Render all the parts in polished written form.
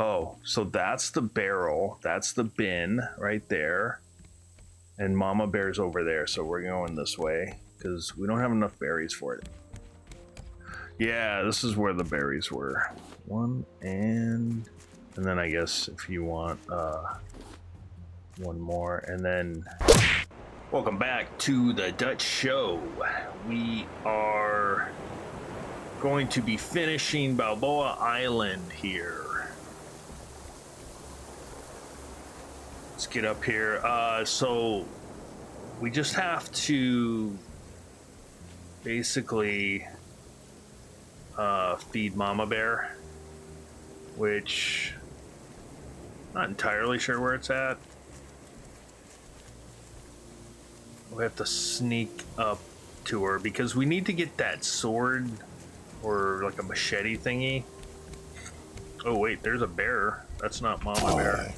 Oh, so that's the barrel. That's the bin right there. And Mama Bear's over there, so we're going this way because we don't have enough berries for it. Yeah, this is where the berries were. One and then I guess if you want one more, and then welcome back to the Dutch show. We are going to be finishing Balboa Island here. Let's get up here. So we just have to basically feed Mama Bear, which not entirely sure where it's at. We have to sneak up to her because we need to get that sword or like a machete thingy. Oh wait, there's a bear. That's not Mama Bear.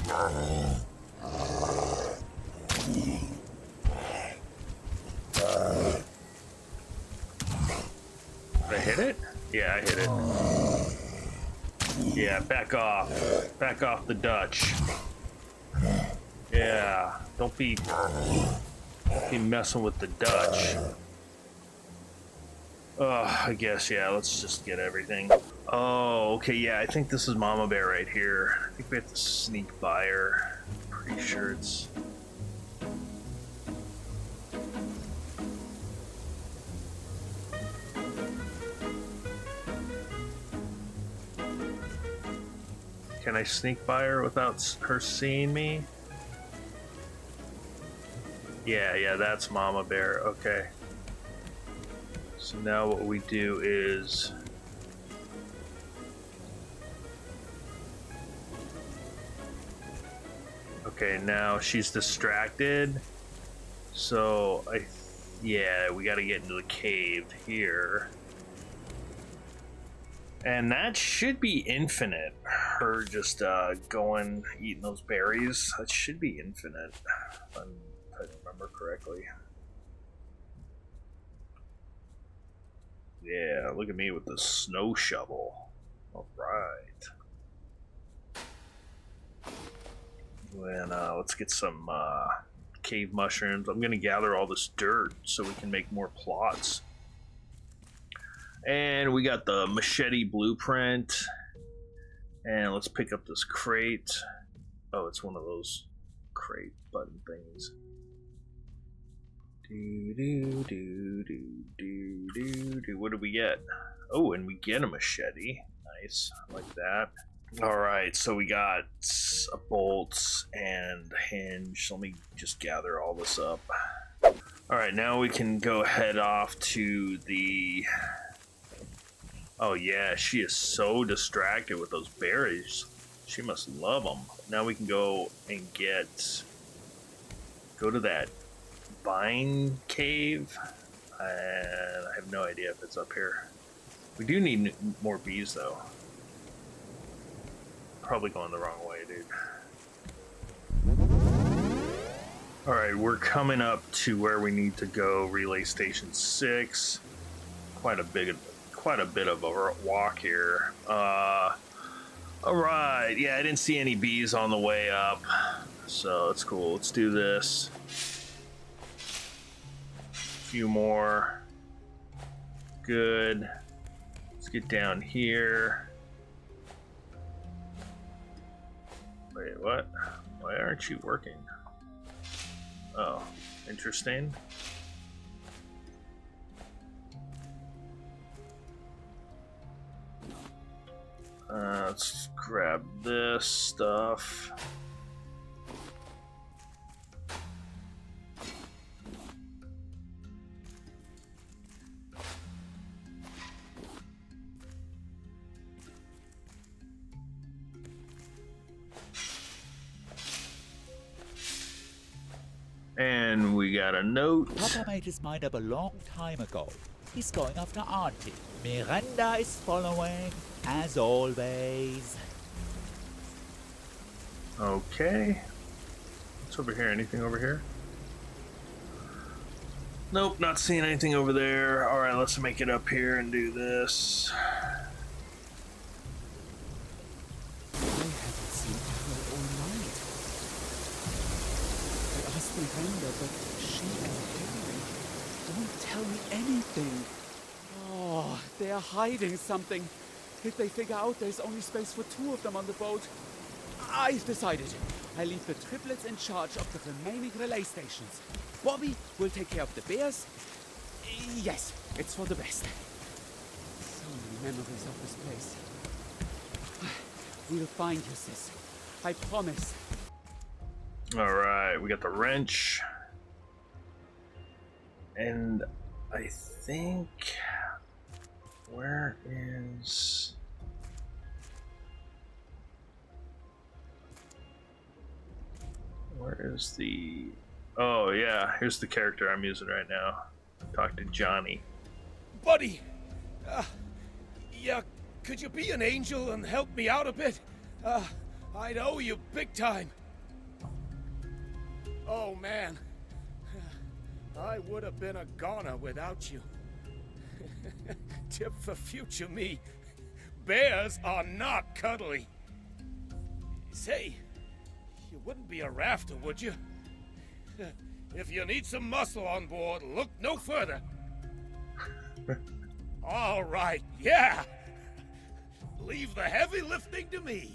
Did I hit it? Yeah, I hit it. Yeah, back off. Back off the Dutch. Yeah, don't be messing with the Dutch. I guess, yeah, let's just get everything. Oh, okay, yeah, I think this is Mama Bear right here. I think we have to sneak by her. Pretty sure it's... Can I sneak by her without her seeing me? Yeah, that's Mama Bear. Okay. So now what we do is... Okay, now she's distracted. So, yeah, we gotta get into the cave here. And that should be infinite. Her just going, eating those berries. That should be infinite, if I remember correctly. Yeah, look at me with the snow shovel. Alright. And let's get some cave mushrooms. I'm going to gather all this dirt so we can make more plots. And we got the machete blueprint. And let's pick up this crate. Oh, it's one of those crate button things. What do we get? Oh, and we get a machete. Nice. I like that. Alright, so we got a bolt and a hinge. Let me just gather all this up. Alright, now we can go head off to the... Oh yeah, she is so distracted with those berries. She must love them. Now we can go and go to that vine cave. And I have no idea if it's up here. We do need more bees though. Probably going the wrong way, dude. Alright, we're coming up to where we need to go. Relay Station 6. Quite a bit of a walk here. Alright, yeah, I didn't see any bees on the way up. So it's cool. Let's do this. A few more. Good. Let's get down here. Wait, what? Why aren't you working? Oh, interesting. Let's grab this stuff. And we got a note. Papa made his mind up a long time ago. He's going after Auntie. Miranda is following, as always. Okay. What's over here? Anything over here? Nope, not seeing anything over there. Alright, let's make it up here and do this. But she and Henry don't tell me anything. Oh, they're hiding something. If they figure out there's only space for 2 of them on the boat, I've decided. I leave the triplets in charge of the remaining relay stations. Bobby will take care of the bears. Yes, it's for the best. So many memories of this place. We'll find you, sis. I promise. All right, we got the wrench. And I think... Where is... Where is the... Oh, yeah, here's the character I'm using right now. Talk to Johnny. Buddy! Yeah, could you be an angel and help me out a bit? I'd owe you big time. Oh, man. I would have been a goner without you. Tip for future me. Bears are not cuddly. Say, you wouldn't be a rafter, would you? If you need some muscle on board, look no further. All right, yeah. Leave the heavy lifting to me.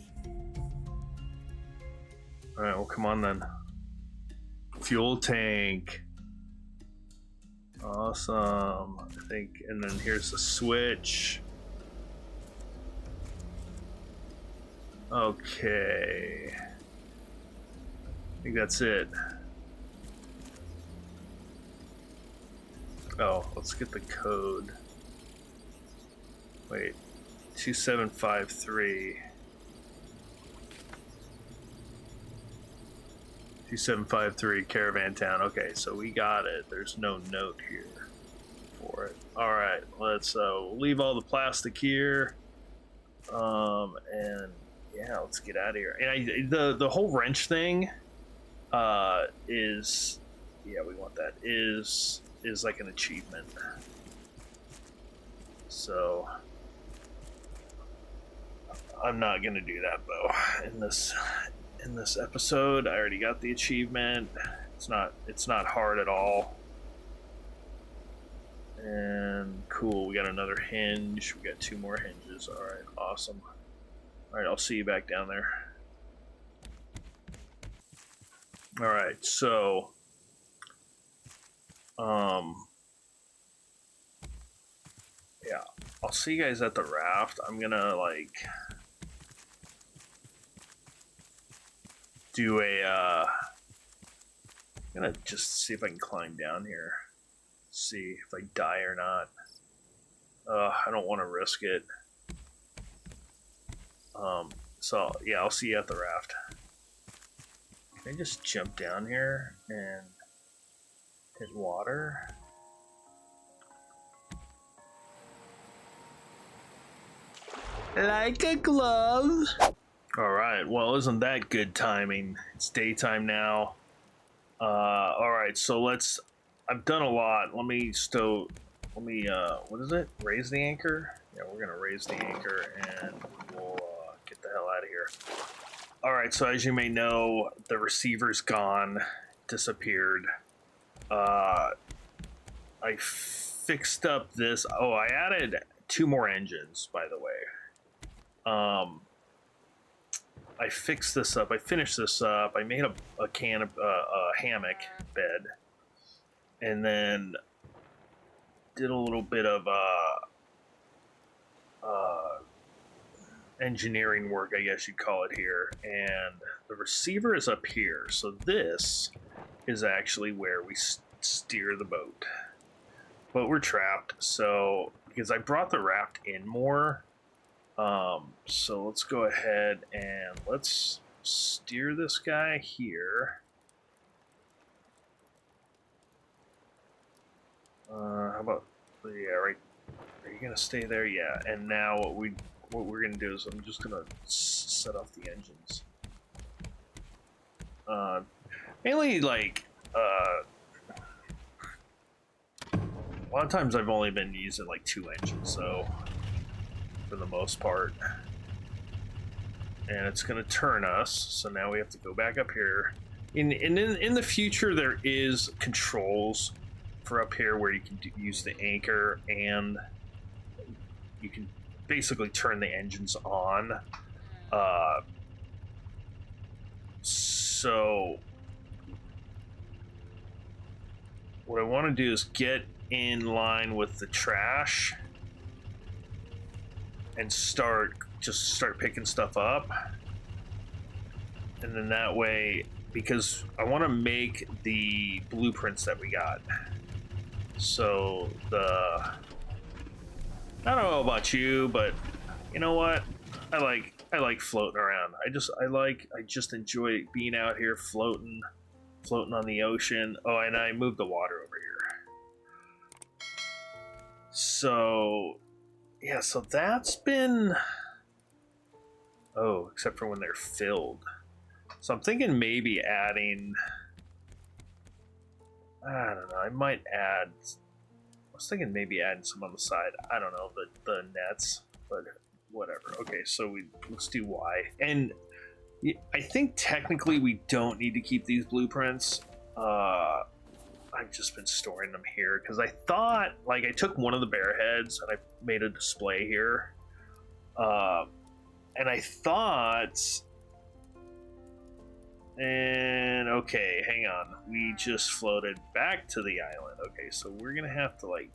All right, well, come on then. Fuel tank. Awesome. I think, and then here's the switch. Okay. I think that's it. Oh, let's get the code. Wait, 2753. 2753 Caravan Town. Okay, so we got it. There's no note here for it. All right, let's leave all the plastic here. And yeah, let's get out of here. And the whole wrench thing is, yeah, we want that, is like an achievement. So I'm not gonna do that though in this episode. I already got the achievement. It's not hard at all. And cool, we got another hinge. We got 2 more hinges. All right, awesome. All right, I'll see you back down there. All right, so yeah, I'll see you guys at the raft. I'm gonna like do a I'm gonna just see if I can climb down here, see if I die or not. I don't want to risk it. So yeah, I'll see you at the raft. Can I just jump down here and hit water? Like a glove. Alright, well, isn't that good timing? It's daytime now. Alright, so I've done a lot. Let me, what is it? Raise the anchor? Yeah, we're gonna raise the anchor and we'll get the hell out of here. Alright, so as you may know, the receiver's gone, disappeared. I fixed up this. Oh, I added 2 more engines, by the way. I fixed this up. I finished this up. I made a hammock bed, and then did a little bit of engineering work, I guess you'd call it here. And the receiver is up here, so this is actually where we steer the boat. But we're trapped, so because I brought the raft in more. So let's go ahead and let's steer this guy here. How about, yeah, right, are you gonna stay there? Yeah. And now what we're gonna do is I'm just gonna set off the engines. Mainly like, a lot of times I've only been using like 2 engines, so for the most part. And it's gonna turn us, so now we have to go back up here, In the future, there is controls for up here where you can use the anchor, and you can basically turn the engines on. So what I want to do is get in line with the trash and start picking stuff up, and then that way, because I want to make the blueprints that we got. So I don't know about you, but you know what? I like floating around. I just enjoy being out here floating on the ocean. Oh, and I moved the water over here. So yeah, so that's been, oh, except for when they're filled. So I'm thinking maybe adding, I don't know, I might add, I was thinking maybe adding some on the side. I don't know, the nets, but whatever. Okay, so let's do Y. And I think technically we don't need to keep these blueprints. I've just been storing them here because I thought, like, I took one of the bear heads and I made a display here. And I thought, and okay, hang on. We just floated back to the island. Okay, so we're gonna have to like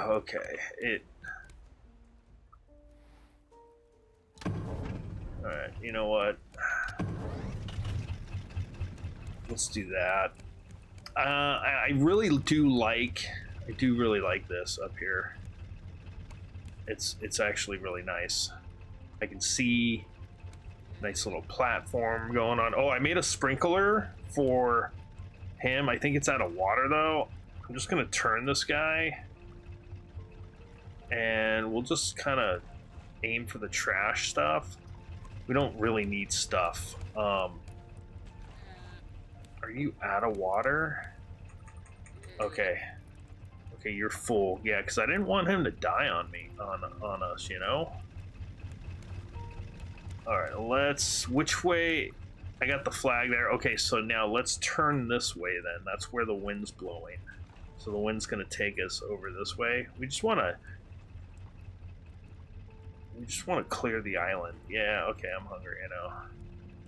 okay, alright, you know what? Let's do that. I really do really like this up here. It's actually really nice. I can see nice little platform going on. Oh, I made a sprinkler for him. I think it's out of water though. I'm just gonna turn this guy and we'll just kind of aim for the trash stuff. We don't really need stuff. Are you out of water? Okay, you're full. Yeah, because I didn't want him to die on me, on us, you know. All right, which way? I got the flag there. Okay, so now let's turn this way then. That's where the wind's blowing. So the wind's gonna take us over this way. We just want to clear the island. Yeah, okay, I'm hungry, you know.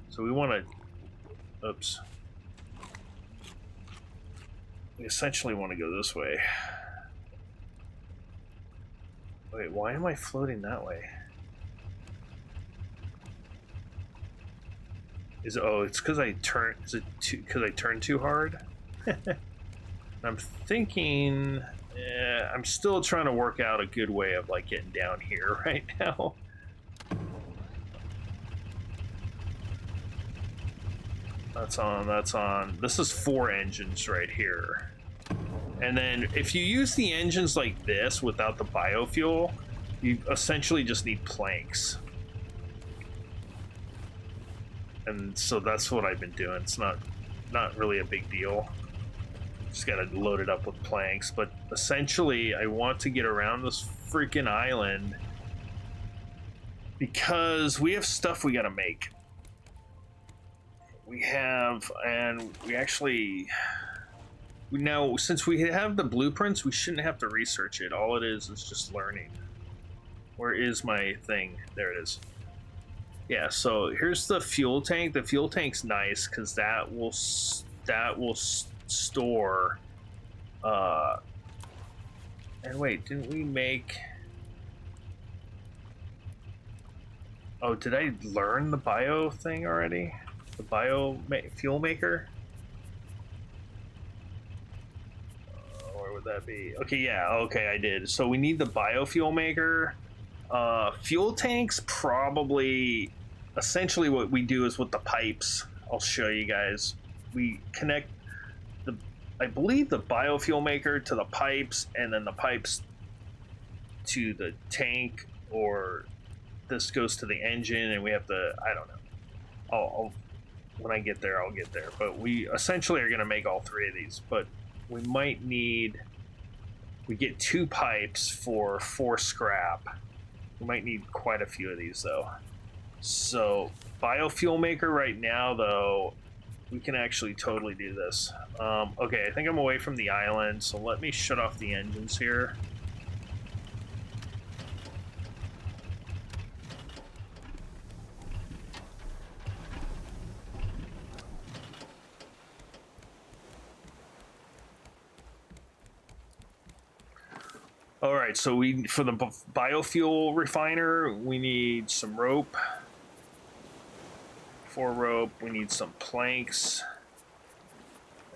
So we want to, oops. We essentially want to go this way. Wait, why am I floating that way? It's because I turned, because I turned too hard? I'm thinking, I'm still trying to work out a good way of like getting down here right now. That's on. This is 4 engines right here. And then if you use the engines like this without the biofuel, you essentially just need planks. And so that's what I've been doing. It's not really a big deal. Just gotta load it up with planks. But essentially, I want to get around this freaking island because we have stuff we gotta make. Now, since we have the blueprints, we shouldn't have to research it. All it is just learning. Where is my thing? There it is. Yeah, so here's the fuel tank. The fuel tank's nice because that will store. And wait, didn't we make? Oh, did I learn the bio thing already? The bio fuel maker? Where would that be? Okay, yeah, okay, I did. So we need the biofuel maker. Fuel tanks, probably, essentially what we do is with the pipes. I'll show you guys. We connect I believe the biofuel maker to the pipes, and then the pipes to the tank, or this goes to the engine, and we have to, I don't know. When I get there, I'll get there. But we essentially are going to make all 3 of these, but we might need We get 2 pipes for 4 scrap. We might need quite a few of these though. So biofuel maker right now though, we can actually totally do this. Okay, I think I'm away from the island, so let me shut off the engines here. All right, so we for the biofuel refiner, we need some rope. 4 rope, we need some planks,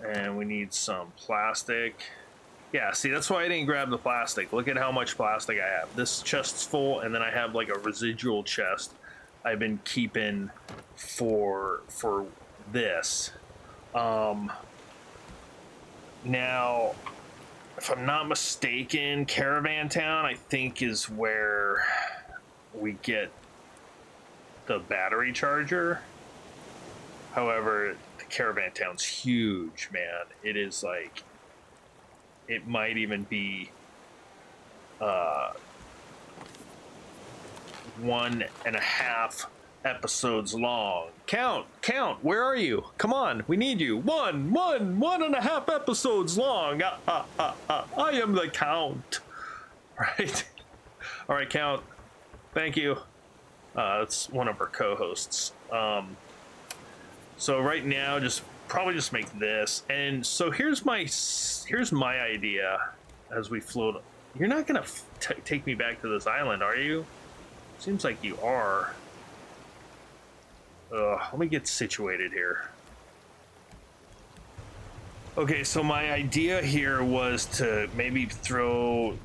and we need some plastic. Yeah, see, that's why I didn't grab the plastic. Look at how much plastic I have. This chest's full, and then I have like a residual chest I've been keeping for this. Now, if I'm not mistaken, Caravan Town, I think, is where we get the battery charger. However, the Caravan Town's huge, man. It is like, it might even be 1.5 episodes long. Count, where are you? Come on, we need you. 1.5 episodes long. I am the Count. Right? All right, Count. Thank you. That's one of our co-hosts. So right now, probably just make this. And so here's my idea as we float. You're not gonna take me back to this island, are you? Seems like you are. Let me get situated here. Okay, so my idea here was to maybe throw.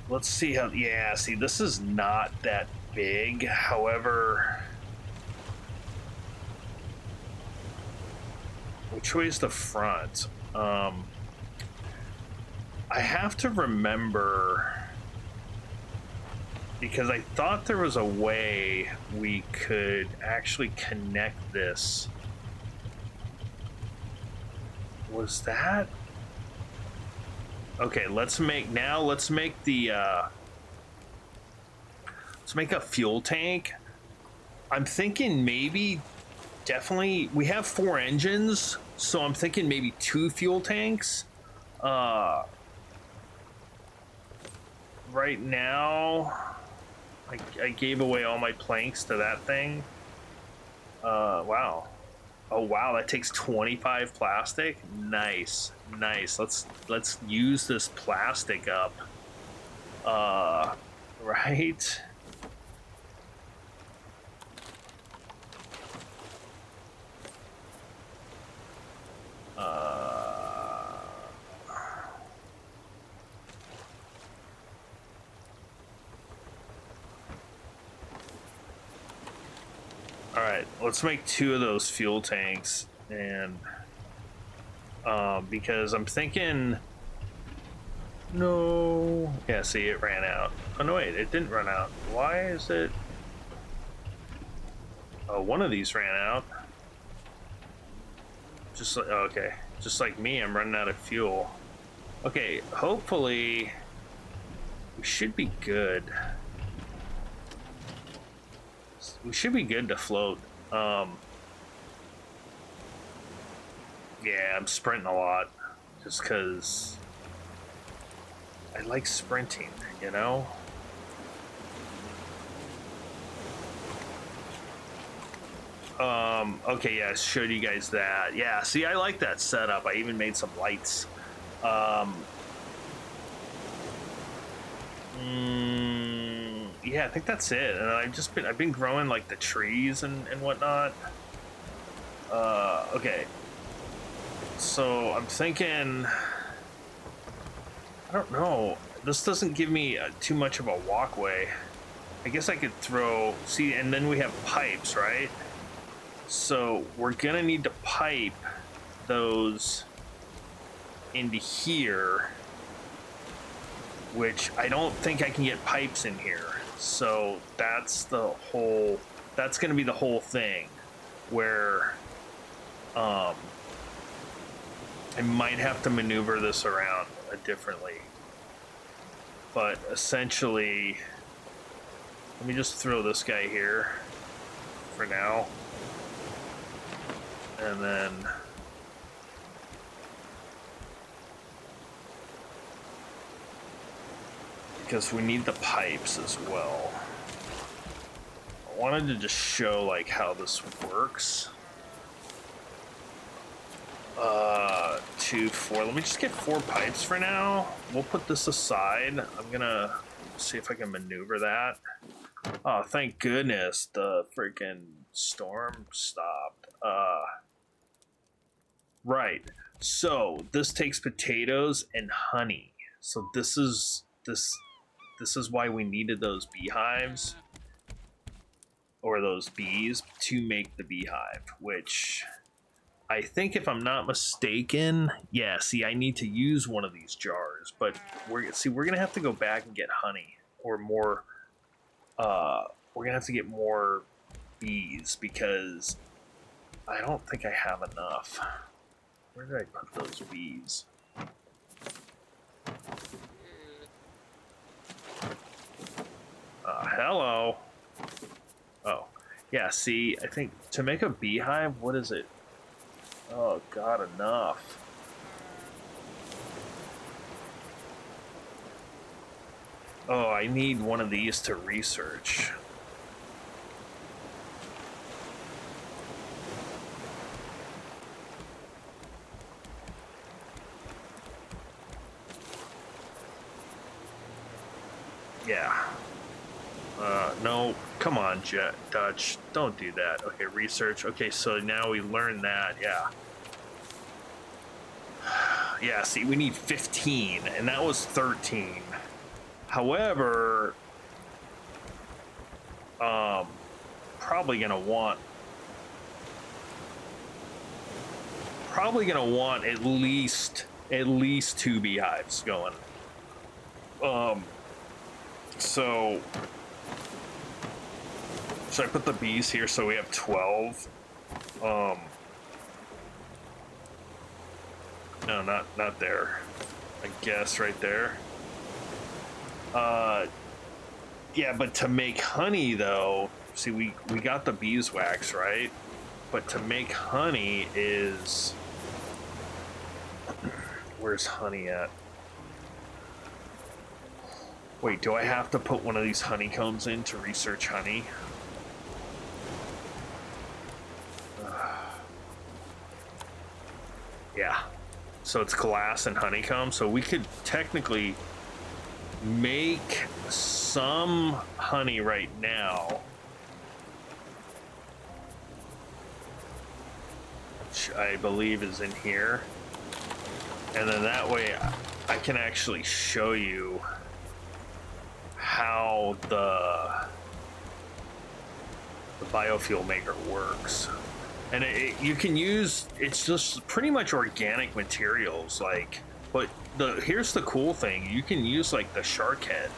Let's see how. Yeah, see, this is not that big. However, which way is the front? I have to remember, because I thought there was a way we could actually connect this. Was that? Okay, let's make the let's make a fuel tank. I'm thinking maybe definitely we have 4 engines, so I'm thinking maybe 2 fuel tanks. Right now I gave away all my planks to that thing. Wow. Oh wow, that takes 25 plastic. Nice. Let's use this plastic up. Right. All right, let's make 2 of those fuel tanks, and because I'm thinking, no, yeah, see, it ran out. Oh no, wait, it didn't run out. Why is it? Oh, one of these ran out. Just like, okay, just like me, I'm running out of fuel. Okay, hopefully we should be good. We should be good to float. Yeah, I'm sprinting a lot just because I like sprinting, you know? Okay, yeah, I showed you guys that. Yeah, see, I like that setup. I even made some lights. Yeah, I think that's it. And I've been growing like the trees and whatnot. Okay. So I'm thinking, I don't know. This doesn't give me too much of a walkway. I guess I could see, and then we have pipes, right? So we're gonna need to pipe those into here, which I don't think I can get pipes in here. So that's gonna be the whole thing, where I might have to maneuver this around differently. but essentially, let me just throw this guy here for now. And then because we need the pipes as well. I wanted to just show like how this works. 2, 4. Let me just get 4 pipes for now. We'll put this aside. I'm gonna see if I can maneuver that. Oh, thank goodness the freaking storm stopped. Right. So this takes potatoes and honey. So this is why we needed those beehives or those bees to make the beehive, which I think, if I'm not mistaken, yeah, see, I need to use one of these jars, but we're gonna have to go back and get honey or more. We're gonna have to get more bees because I don't think I have enough. Where did I put those bees? Hello. Oh, yeah, see, I think to make a beehive, what is it? Oh, God, enough. Oh, I need one of these to research. Yeah. No, come on, Dutch. Don't do that. Okay, research. Okay, so now we learned that, yeah. Yeah, see, we need 15, and that was 13. However, probably gonna want at least 2 beehives going. So should I put the bees here so we have 12? No, not there. I guess right there. Yeah, but to make honey though, see, we got the beeswax, right? But to make honey is, where's honey at? Wait, do I have to put one of these honeycombs in to research honey? Yeah. So it's glass and honeycomb. So we could technically make some honey right now, which I believe is in here. And then that way I can actually show you how the biofuel maker works. And you can use, it's just pretty much organic materials, like, but here's the cool thing, you can use like the shark head.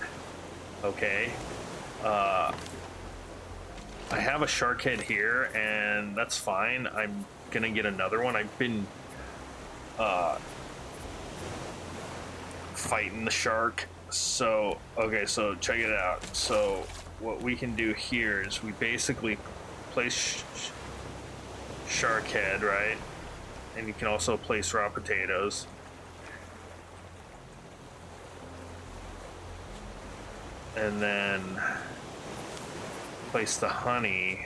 Okay, I have a shark head here, and that's fine. I'm gonna get another one. I've been fighting the shark. So okay, so check it out. So what we can do here is we basically place shark head, right? And you can also place raw potatoes. And then place the honey.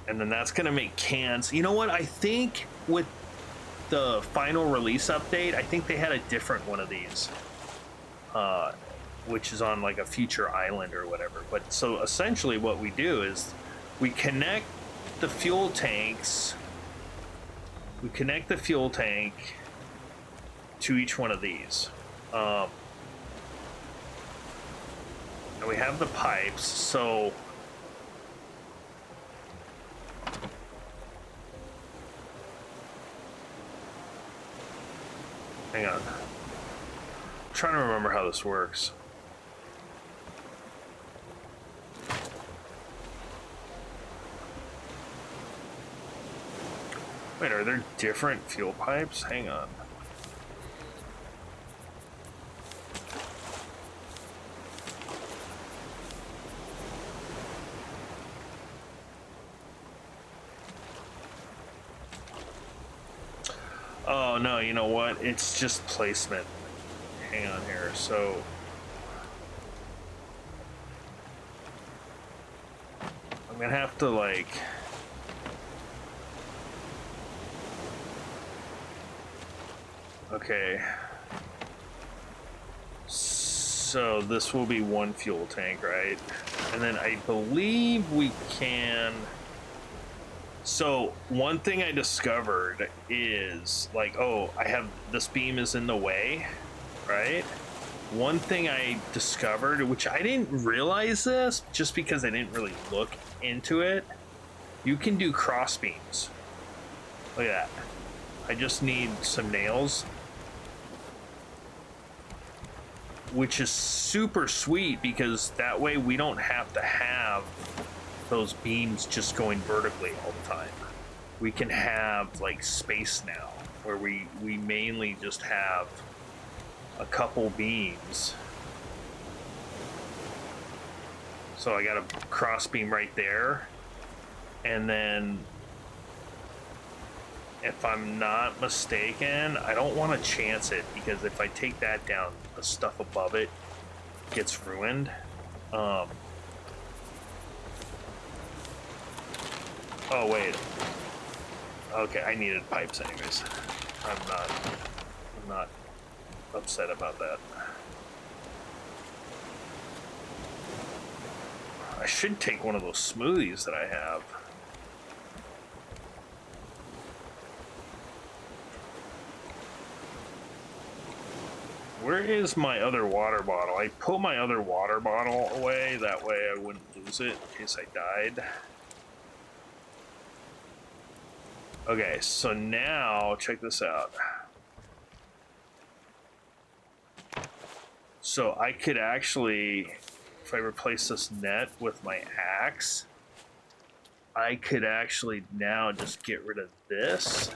And then that's gonna make cans. You know what? I think with the final release update, I think they had a different one of these. Which is on like a future island or whatever. But so essentially what we do is we connect the fuel tanks. We connect the fuel tank to each one of these. And we have the pipes, so hang on. I'm trying to remember how this works. Wait, are there different fuel pipes? Hang on. Oh no, you know what? It's just placement. Hang on here. So I'm gonna have to like. Okay. So this will be one fuel tank, right? And then I believe we can. So one thing I discovered is like, oh, I have this beam is in the way, right? One thing I discovered, which I didn't realize this just because I didn't really look into it, you can do cross beams. Look at that. I just need some nails, which is super sweet because that way we don't have to have those beams just going vertically all the time. We can have like space now where we mainly just have a couple beams. So I got a cross beam right there, and then if I'm not mistaken, I don't want to chance it because if I take that down, the stuff above it gets ruined. Oh wait. Okay, I needed pipes anyways. I'm not upset about that. I should take one of those smoothies that I have. Where is my other water bottle? I put my other water bottle away, that way I wouldn't lose it in case I died. Okay, so now check this out. So I could actually, if I replace this net with my axe, I could actually now just get rid of this.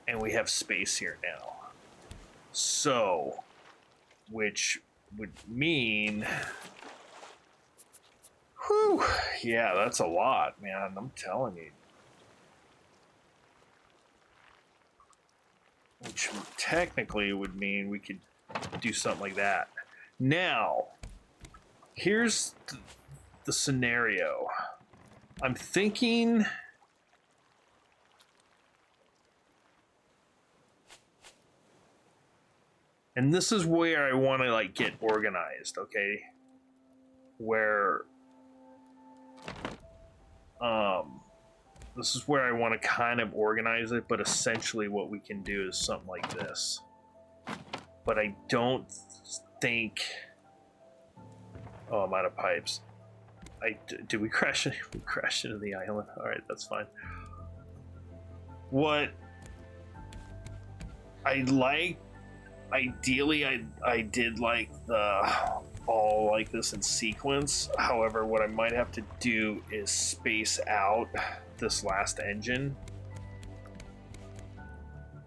And we have space here now. So, which would mean, whew, yeah, that's a lot, man, I'm telling you. Which technically would mean we could do something like that. Now, here's the scenario. I'm thinking... And this is where I want to like get organized, okay? Where this is where I want to kind of organize it, but essentially what we can do is something like this. But I don't think... Oh, I'm out of pipes. Did we crash? We crashed into the island. All right, that's fine. What I like, ideally, I did like the all like this in sequence. However, what I might have to do is space out this last engine,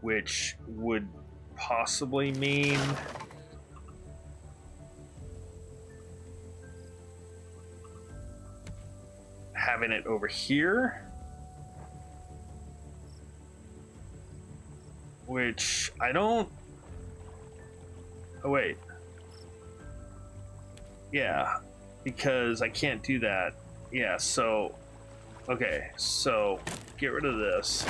which would possibly mean having it over here, which I don't... Oh wait, yeah, because I can't do that. Yeah, so okay, so get rid of this.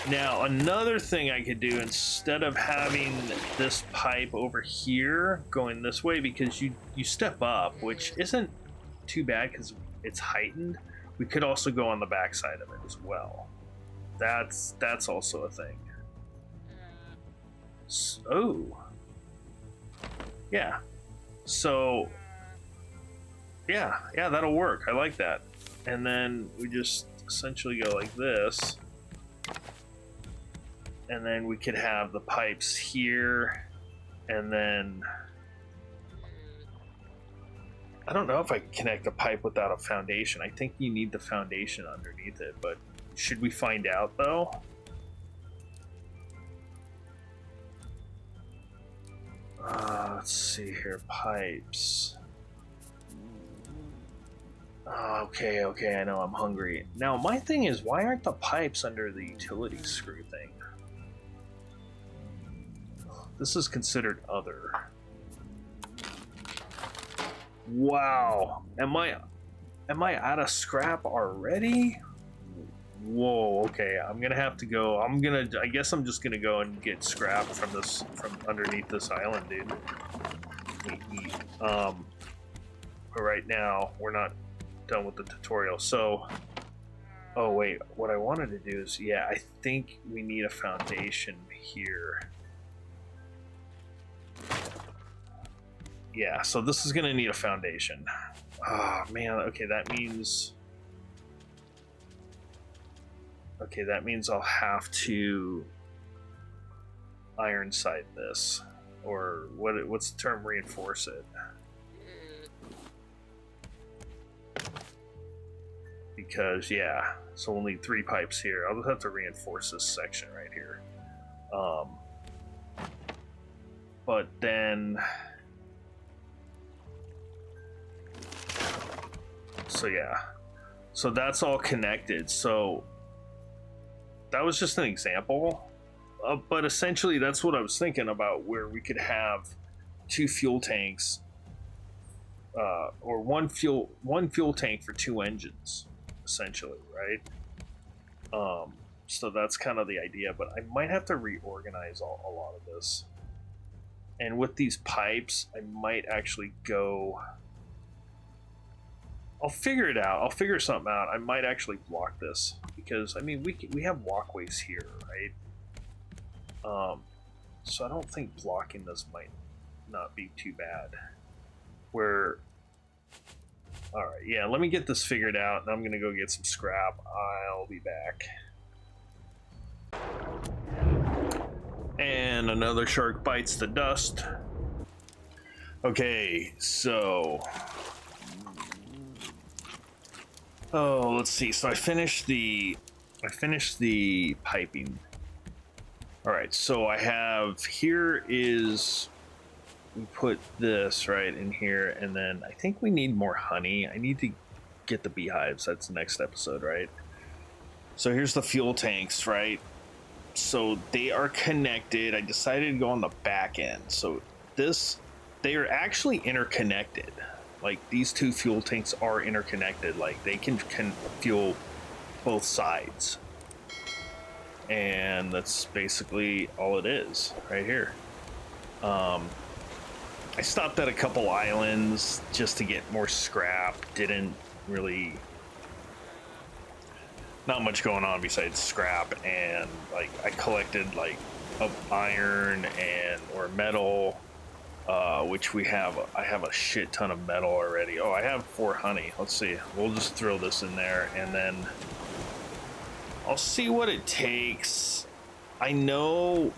Now another thing I could do, instead of having this pipe over here going this way, because you step up, which isn't too bad because it's heightened, we could also go on the back side of it as well. That's also a thing. Oh, yeah, so yeah, that'll work. I like that. And then we just essentially go like this, and then we could have the pipes here, and then I don't know if I can connect a pipe without a foundation. I think you need the foundation underneath it, but should we find out though? Let's see here, pipes. Okay, I know I'm hungry. Now, my thing is, why aren't the pipes under the utility screw thing? This is considered other. Wow. Am I out of scrap already? Whoa, okay. I'm gonna have to go. I guess I'm just gonna go and get scrap from underneath this island, dude. But right now, we're not done with the tutorial. So, oh wait, what I wanted to do is, yeah, I think we need a foundation here. Yeah, so this is gonna need a foundation. Oh man, okay, that means I'll have to iron sight this, or what's the term? Reinforce it. Because yeah, so we'll need 3 pipes here. I'll just have to reinforce this section right here. But then, so yeah, so that's all connected. So that was just an example, but essentially that's what I was thinking about, where we could have 2 fuel tanks, or one fuel tank for 2 engines, essentially, right? So that's kind of the idea, but I might have to reorganize a lot of this. And with these pipes, I might actually go. I'll figure it out. I'll figure something out. I might actually block this, because I mean we have walkways here, right? So I don't think blocking this might not be too bad. All right, yeah. Let me get this figured out, and I'm gonna go get some scrap. I'll be back. And another shark bites the dust. Okay, so. Oh, let's see. So I finished the piping. All right, so I have, here is, we put this right in here, and then I think we need more honey. I need to get the beehives. That's the next episode, right? So here's the fuel tanks, right? So they are connected. I decided to go on the back end. So they are actually interconnected. Like, these 2 fuel tanks are interconnected. Like, they can fuel both sides. And that's basically all it is right here. I stopped at a couple islands just to get more scrap. Didn't really, not much going on besides scrap, and like I collected like iron or metal, which I have a shit ton of metal already. Oh, I have 4 honey. Let's see, we'll just throw this in there, and then I'll see what it takes. I know,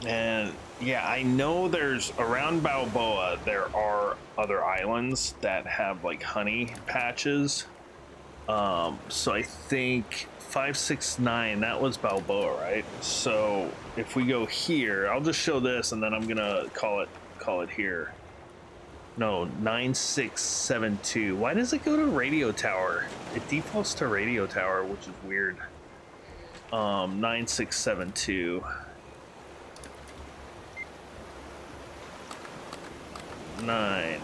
and yeah, I know there's around Balboa, there are other islands that have like honey patches. So I think 569, that was Balboa, right? So if we go here, I'll just show this, and then I'm gonna call it here. No, 9672. Why does it go to radio tower? It defaults to radio tower, which is weird. 9672. 9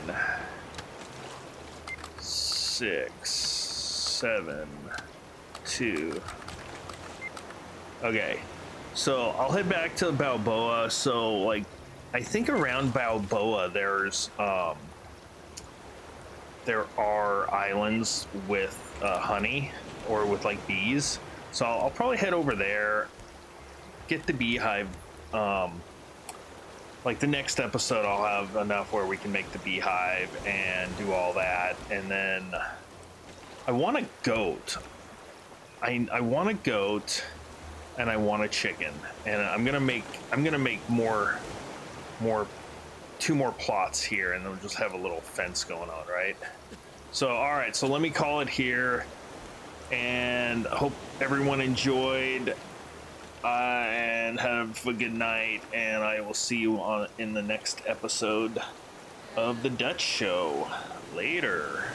6 7 2. Okay, so I'll head back to Balboa. So like, I think around Balboa there are islands with honey, or with like bees. So I'll probably head over there, get the beehive. Like the next episode, I'll have enough where we can make the beehive and do all that. And then I want a goat. I want a goat, and I want a chicken. And I'm gonna make more 2 more plots here, and then we'll just have a little fence going on, right? So all right, so let me call it here, and hope everyone enjoyed. And have a good night, and I will see you in the next episode. of the Dutch show. Later.